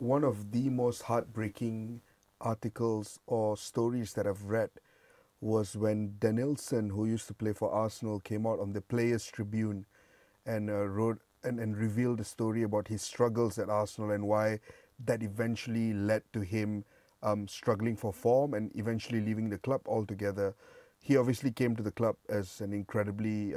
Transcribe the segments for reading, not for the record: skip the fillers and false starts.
one of the most heartbreaking articles or stories that I've read was when Denilson, who used to play for Arsenal, came out on the Players' Tribune and wrote and revealed a story about his struggles at Arsenal and why that eventually led to him struggling for form and eventually leaving the club altogether. He obviously came to the club as an incredibly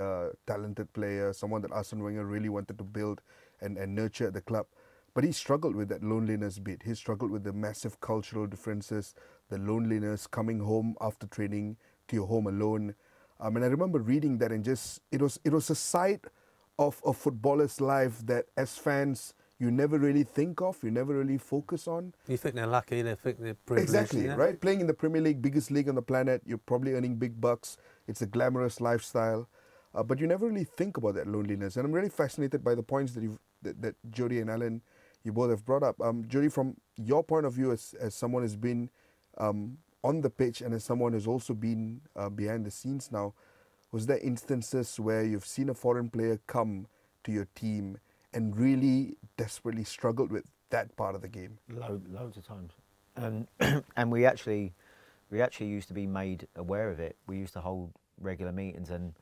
talented player, someone that Arsene Wenger really wanted to build and nurture at the club. But he struggled with that loneliness bit. He struggled with the massive cultural differences, the loneliness, coming home after training to your home alone. And I remember reading that and just it was a side of a footballer's life that as fans you never really think of, you never really focus on. You think they're lucky, they think they're privileged. Exactly, yeah? right? Playing in the Premier League, biggest league on the planet, you're probably earning big bucks. It's a glamorous lifestyle. But you never really think about that loneliness. And I'm really fascinated by the points that Jody and Alan, you both have brought up. Jody, from your point of view as someone who's been on the pitch and as someone who's also been behind the scenes now, was there instances where you've seen a foreign player come to your team and really desperately struggled with that part of the game? Loads of times, and we actually used to be made aware of it. We used to hold regular meetings, and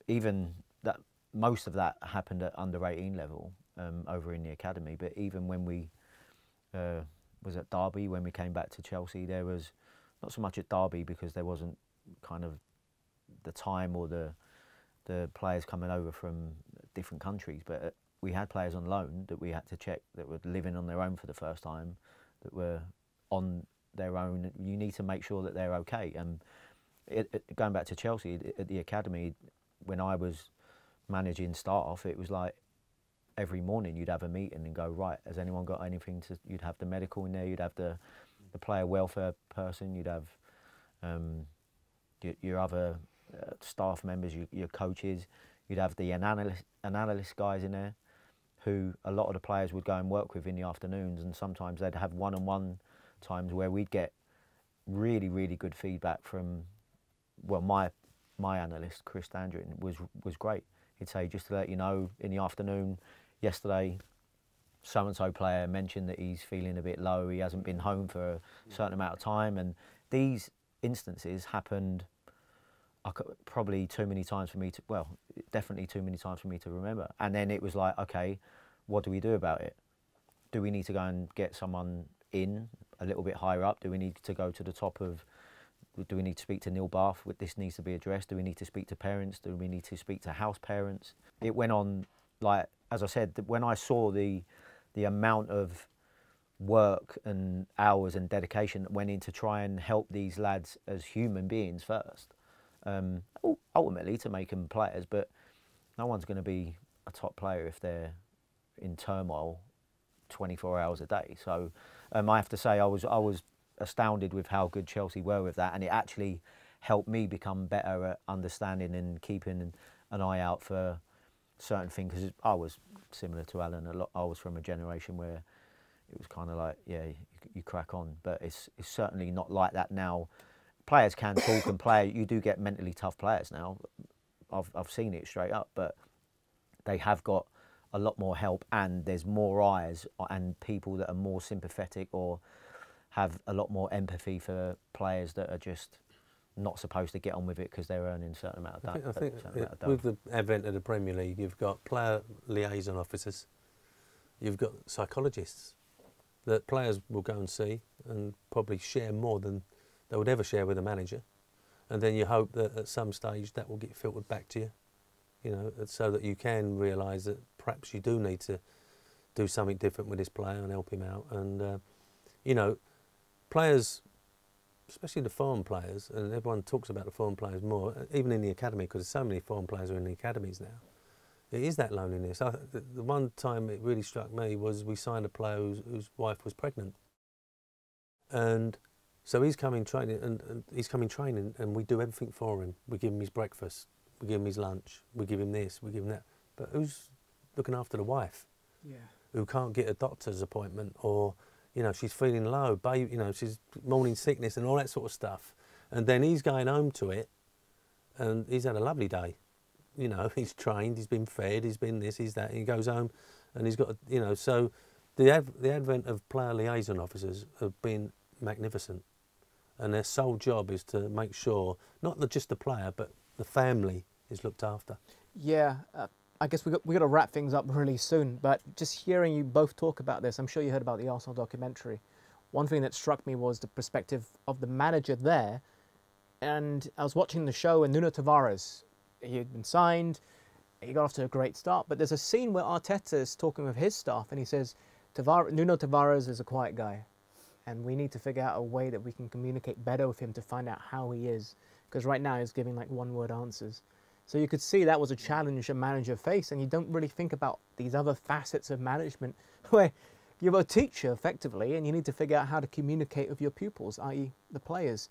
even that most of that happened at under 18 level over in the academy. But even when we was at Derby, when we came back to Chelsea, there was not so much at Derby because there wasn't kind of the time or the players coming over from different countries, but we had players on loan that we had to check that were living on their own for the first time, that were on their own. You need to make sure that they're okay. And going back to Chelsea, at the academy, when I was managing staff, it was like every morning you'd have a meeting and go, right, has anyone got anything to, you'd have the medical in there, you'd have the player welfare person, you'd have your other staff members, your coaches, you'd have the analyst guys in there, who a lot of the players would go and work with in the afternoons, and sometimes they'd have one-on-one times where we'd get really, really good feedback from, well, my analyst, Chris Dandrin, was great. He'd say, just to let you know, in the afternoon, yesterday, so-and-so player mentioned that he's feeling a bit low, he hasn't been home for a certain amount of time, and these instances happened probably too many times for me to, well, definitely too many times for me to remember. And then it was like, okay, what do we do about it? Do we need to go and get someone in a little bit higher up? Do we need to go to the top of, do we need to speak to Neil Bath? This needs to be addressed. Do we need to speak to parents? Do we need to speak to house parents? It went on, like, as I said, when I saw the amount of work and hours and dedication that went in to try and help these lads as human beings first, ultimately to make them players, but no one's going to be a top player if they're in turmoil 24 hours a day. So I have to say I was astounded with how good Chelsea were with that, and it actually helped me become better at understanding and keeping an eye out for certain things, because I was similar to Alan a lot. I was from a generation where it was kind of like, yeah, you crack on, but it's certainly not like that now. Players can talk and play. You do get mentally tough players now. I've seen it straight up, but they have got a lot more help, and there's more eyes and people that are more sympathetic or have a lot more empathy for players that are just not supposed to get on with it because they're earning a certain amount of I think with the advent of the Premier League, you've got player liaison officers, you've got psychologists that players will go and see and probably share more than they would ever share with a manager, and then you hope that at some stage that will get filtered back to you, you know, so that you can realise that perhaps you do need to do something different with this player and help him out. And you know, players, especially the foreign players, and everyone talks about the foreign players more, even in the academy, because so many foreign players are in the academies now. It is that loneliness. The one time it really struck me was we signed a player whose wife was pregnant, and so he's coming training, and we do everything for him. We give him his breakfast, we give him his lunch, we give him this, we give him that. But who's looking after the wife? Yeah. Who can't get a doctor's appointment, or, you know, she's feeling low, baby, you know, she's morning sickness and all that sort of stuff. And then he's going home to it, and he's had a lovely day. You know, he's trained, he's been fed, he's been this, he's that. And he goes home, and he's got, you know, so The advent of player liaison officers have been magnificent, and their sole job is to make sure not just the player but the family is looked after. Yeah, I guess we got to wrap things up really soon. But just hearing you both talk about this, I'm sure you heard about the Arsenal documentary. One thing that struck me was the perspective of the manager there. And I was watching the show, and Nuno Tavares, he had been signed, he got off to a great start. But there's a scene where Arteta is talking with his staff, and he says, Nuno Tavares is a quiet guy, and we need to figure out a way that we can communicate better with him to find out how he is. Because right now he's giving like one-word answers. So you could see that was a challenge a manager faced, and you don't really think about these other facets of management where you're a teacher effectively, and you need to figure out how to communicate with your pupils, i.e. the players.